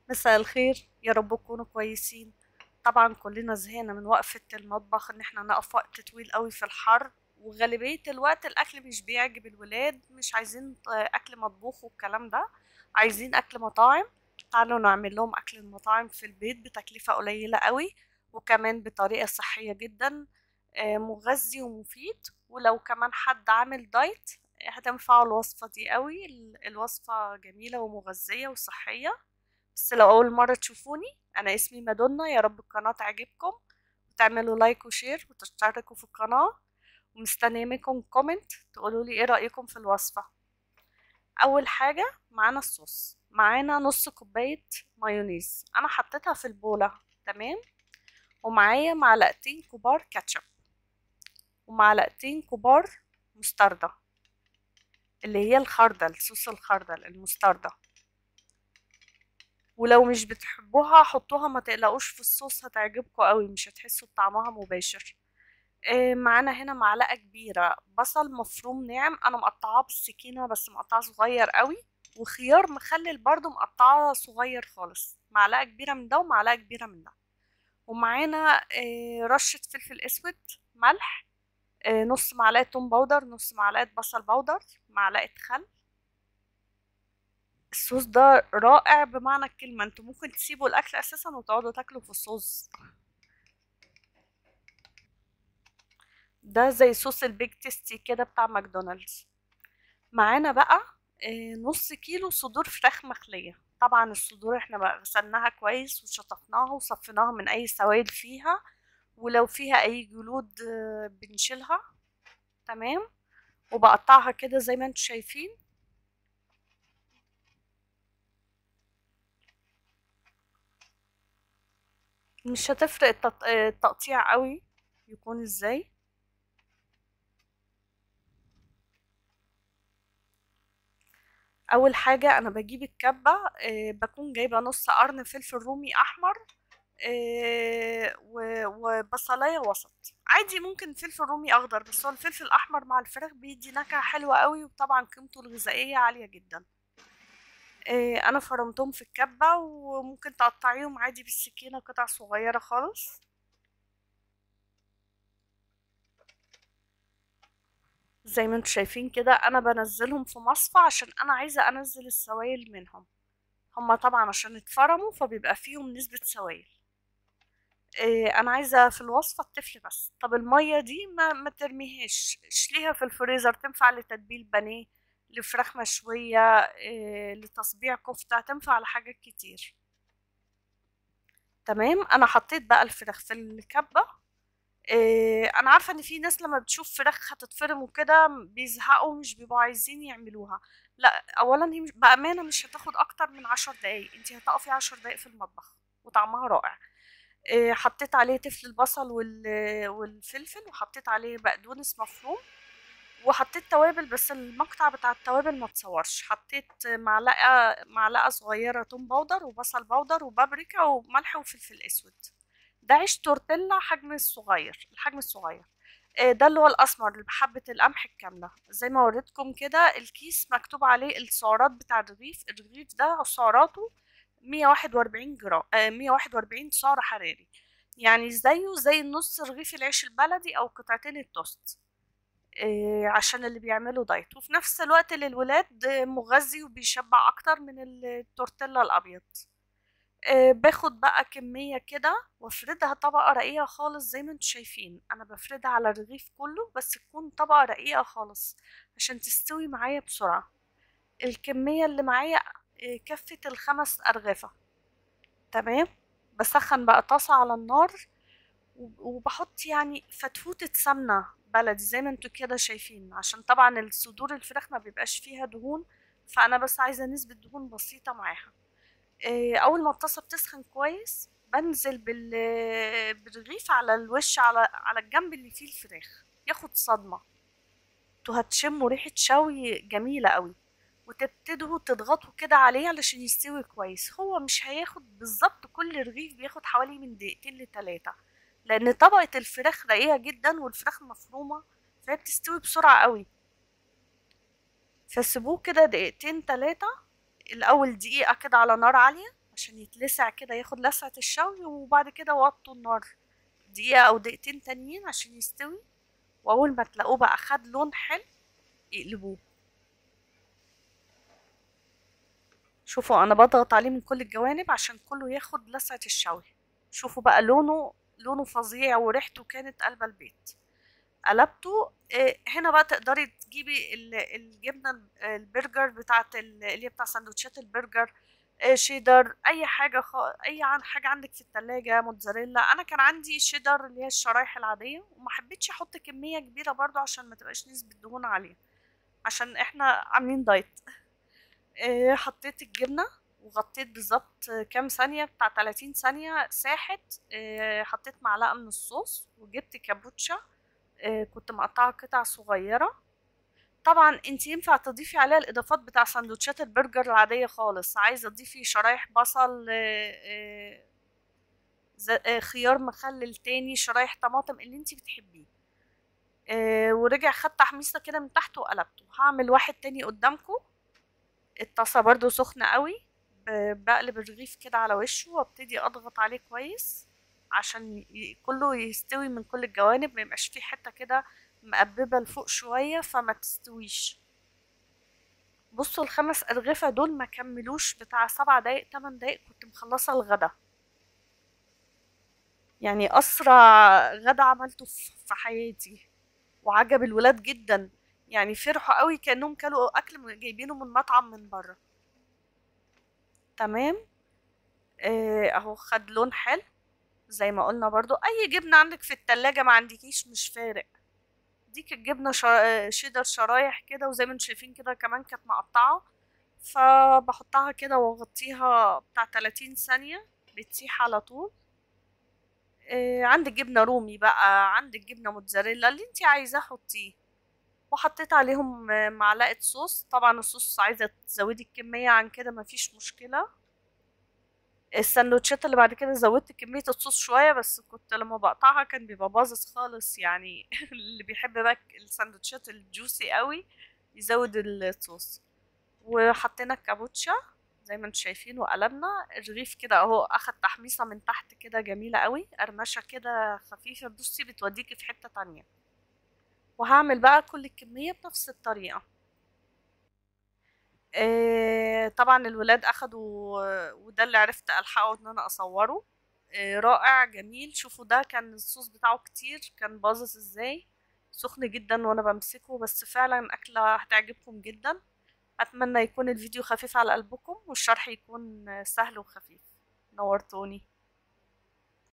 مساء الخير، يا رب تكونوا كويسين. طبعا كلنا زهقنا من وقفة المطبخ، ان احنا نقف وقت طويل قوي في الحر، وغالبية الوقت الاكل مش بيعجب الولاد، مش عايزين اكل مطبوخ والكلام ده، عايزين اكل مطاعم. تعالوا نعمل لهم اكل المطاعم في البيت بتكلفة قليلة قوي، وكمان بطريقة صحية جدا، مغذي ومفيد. ولو كمان حد عامل دايت هتنفعه الوصفة دي قوي. الوصفة جميلة ومغذية وصحية. بس لو أول مرة تشوفوني، أنا اسمي مادونا. يا رب القناة تعجبكم وتعملوا لايك وشير وتشتركوا في القناة، ومستنية منكم كومنت تقولوا لي ايه رأيكم في الوصفة. أول حاجة معانا الصوص، معانا نص كوباية مايونيز أنا حطيتها في البولة. تمام. ومعايا معلقتين كبار كاتشب، ومعلقتين كبار مستردة، اللي هي الخردل، صوص الخردل المستردة. ولو مش بتحبوها حطوها، ما تقلقوش، في الصوص هتعجبكم قوي، مش هتحسوا بطعمها مباشر. معانا هنا معلقة كبيرة بصل مفروم ناعم، انا مقطعاه بالسكينة بس مقطعاه صغير قوي. وخيار مخلل برضو مقطعاه صغير خالص، معلقة كبيرة من ده ومعلقة كبيرة من ده. ومعانا رشة فلفل اسود، ملح، نص معلقة توم باودر، نص معلقة بصل باودر، معلقة خل. الصوص ده رائع بمعنى الكلمة، انتوا ممكن تسيبوا الاكل اساسا وتقعدوا تاكلوا في الصوص ده، زي صوص البيك تيستي كده بتاع ماكدونالدز. معانا بقى نص كيلو صدور فراخ مخلية. طبعا الصدور احنا بقى غسلناها كويس وشطفناها وصفيناها من اي سوائل فيها، ولو فيها اي جلود بنشيلها. تمام. وبقطعها كده زي ما انتوا شايفين. مش هتفرق التقطيع قوي يكون ازاي. اول حاجة انا بجيب الكبة، بكون جايبة نص قرن فلفل رومي احمر، وبصلاية وسط. عادي ممكن فلفل رومي اخضر، بس هو الفلفل الاحمر مع الفراخ بيدي نكهة حلوة قوي، وطبعا قيمته الغذائية عالية جدا. انا فرمتهم في الكبة، وممكن تقطعيهم عادي بالسكينة قطع صغيرة خالص. زي ما انتوا شايفين كده، انا بنزلهم في مصفى عشان انا عايزة انزل السوائل منهم. هما طبعا عشان اتفرموا فبيبقى فيهم نسبة سوائل. انا عايزه في الوصفه الطفل بس. طب الميه دي ما ترميهاش، شيليها في الفريزر، تنفع لتتبيل بانيه، لفراخ مشويه، لتصبيع كفته، تنفع لحاجات كتير. تمام. انا حطيت بقى الفراخ في الكبه. انا عارفه ان في ناس لما بتشوف فراخ هتتفرم وكده بيزهقوا، مش بيبقوا عايزين يعملوها. لا، اولا هي بامانه مش هتاخد اكتر من 10 دقايق، انتي هتقفي 10 دقايق في المطبخ وطعمها رائع. حطيت عليه تفل البصل والفلفل، وحطيت عليه بقدونس مفروم، وحطيت توابل، بس المقطع بتاع التوابل ما تصورش. حطيت معلقة صغيرة توم باودر وبصل باودر وبابريكا وملح وفلفل اسود. ده عيش تورتيلا حجم الصغير، الحجم الصغير. ده اللي هو الاسمر اللي بحبة القمح الكاملة، زي ما وريتكم كده. الكيس مكتوب عليه السعرات بتاع الرغيف. الرغيف ده سعراته 141 جرام، 141 سعر حراري، يعني زيه زي نص رغيف العيش البلدي او قطعتين التوست. عشان اللي بيعملوا دايت، وفي نفس الوقت للولاد مغذي وبيشبع اكتر من التورتيلا الابيض. باخد بقى كمية كده وافردها طبقة رقيقة خالص، زي ما انتوا شايفين انا بفردها على الرغيف كله، بس تكون طبقة رقيقة خالص عشان تستوي معايا بسرعة. الكمية اللي معايا كفت ال5 أرغفة. تمام. بسخن بقى طاسة على النار، وبحط يعني فتفوتة سمنة بلدي زي ما انتوا كده شايفين، عشان طبعا الصدور الفراخ ما بيبقاش فيها دهون، فانا بس عايزة نسبة دهون بسيطة معاها. اول ما الطاسه بتسخن كويس بنزل بالرغيف على الوش، على الجنب اللي فيه الفراخ، ياخد صدمه. انتوا هتشموا ريحه شوي جميله قوي، وتبتدوا تضغطوا كده عليه علشان يستوي كويس. هو مش هياخد بالظبط، كل رغيف بياخد حوالي من دقيقتين ل3، لان طبقه الفراخ رقيقه جدا والفراخ مفرومه، فهي بتستوي بسرعه قوي. فسيبوه كده دقيقتين 3. الاول دقيقه كده على نار عاليه، عشان يتلسع كده، ياخد لسعة الشوي، وبعد كده وطوا النار دقيقة او دقيقتين تانيين عشان يستوي. واول ما تلاقوه بقى خد لون حلو يقلبوه. شوفوا انا بضغط عليه من كل الجوانب عشان كله ياخد لسعة الشوي. شوفوا بقى لونه فظيع، وريحته كانت قلب البيت. قلبته. هنا بقى تقدري تجيبي الجبنة البرجر بتاعت اللي هي بتاع سندوتشات البرجر، شيدر، اي حاجة حاجة عندك في التلاجة، موتزاريلا. انا كان عندي شيدر اللي هي الشرايح العادية، وما حبيتش احط كمية كبيرة برضو عشان ما تبقاش نسبة دهون عالية، عشان احنا عاملين دايت. حطيت الجبنة وغطيت بالظبط كام ثانية، بتاع 30 ثانية ساحت. حطيت معلقة من الصوص وجبت كابوتشا. كنت مقطعة قطع صغيرة. طبعا انت ينفع تضيفي عليها الاضافات بتاع سندوتشات البرجر العادية خالص. عايزة تضيفي شرايح بصل، خيار مخلل تاني، شرايح طماطم، اللي انت بتحبيه. ورجع خد تحميصة كده من تحت وقلبته. هعمل واحد تاني قدامكم. الطاسة برضو سخنة قوي. بقلب الرغيف كده على وشه وابتدي اضغط عليه كويس عشان كله يستوي من كل الجوانب، ما يبقاش فيه حتة كده مقببة لفوق شوية فما تستويش. بصوا الخمس أرغفة دول ما كملوش بتاع 7 دقايق 8 دقايق كنت مخلصة الغدا. يعني أسرع غدا عملته في حياتي. وعجب الولاد جدا. يعني فرحوا قوي كأنهم كانوا أكل جايبينه من مطعم من بره. تمام. اهو خد لون حلو. زي ما قلنا برضو اي جبنة عندك في التلاجة ما عندكيش مش فارق. ديك الجبنة شيدر شرايح كده، وزي ما انتم شايفين كده كمان كانت مقطعة. فبحطها كده واغطيها بتاع 30 ثانية بتسيح على طول. عندك جبنة رومي بقى، عندك جبنة موتزاريلا، اللي انت عايزاه حطيه. وحطيت عليهم معلقة صوص. طبعا الصوص عايزة تزودي الكمية عن كده مفيش مشكلة. السندوتشات اللي بعد كده زودت كمية الصوص شوية، بس كنت لما بقطعها كان بيبقى باظظ خالص يعني. اللي بيحب بقى السندوتشات الجوسي قوي يزود الصوص. وحطينا الكابوتشا زي ما انتم شايفين، وقلبنا الرغيف كده اهو اخد تحميصة من تحت كده جميلة قوي، قرمشة كده خفيفة، بصي بتوديكي في حتة تانية. وهعمل بقى كل الكمية بنفس الطريقة. طبعا الولاد اخدوا، وده اللي عرفت الحقه ان انا اصوره. رائع جميل. شوفوا ده كان الصوص بتاعه كتير، كان باظظ ازاي. سخن جدا وانا بمسكه، بس فعلا اكلة هتعجبكم جدا. اتمنى يكون الفيديو خفيف على قلبكم والشرح يكون سهل وخفيف. نورتوني.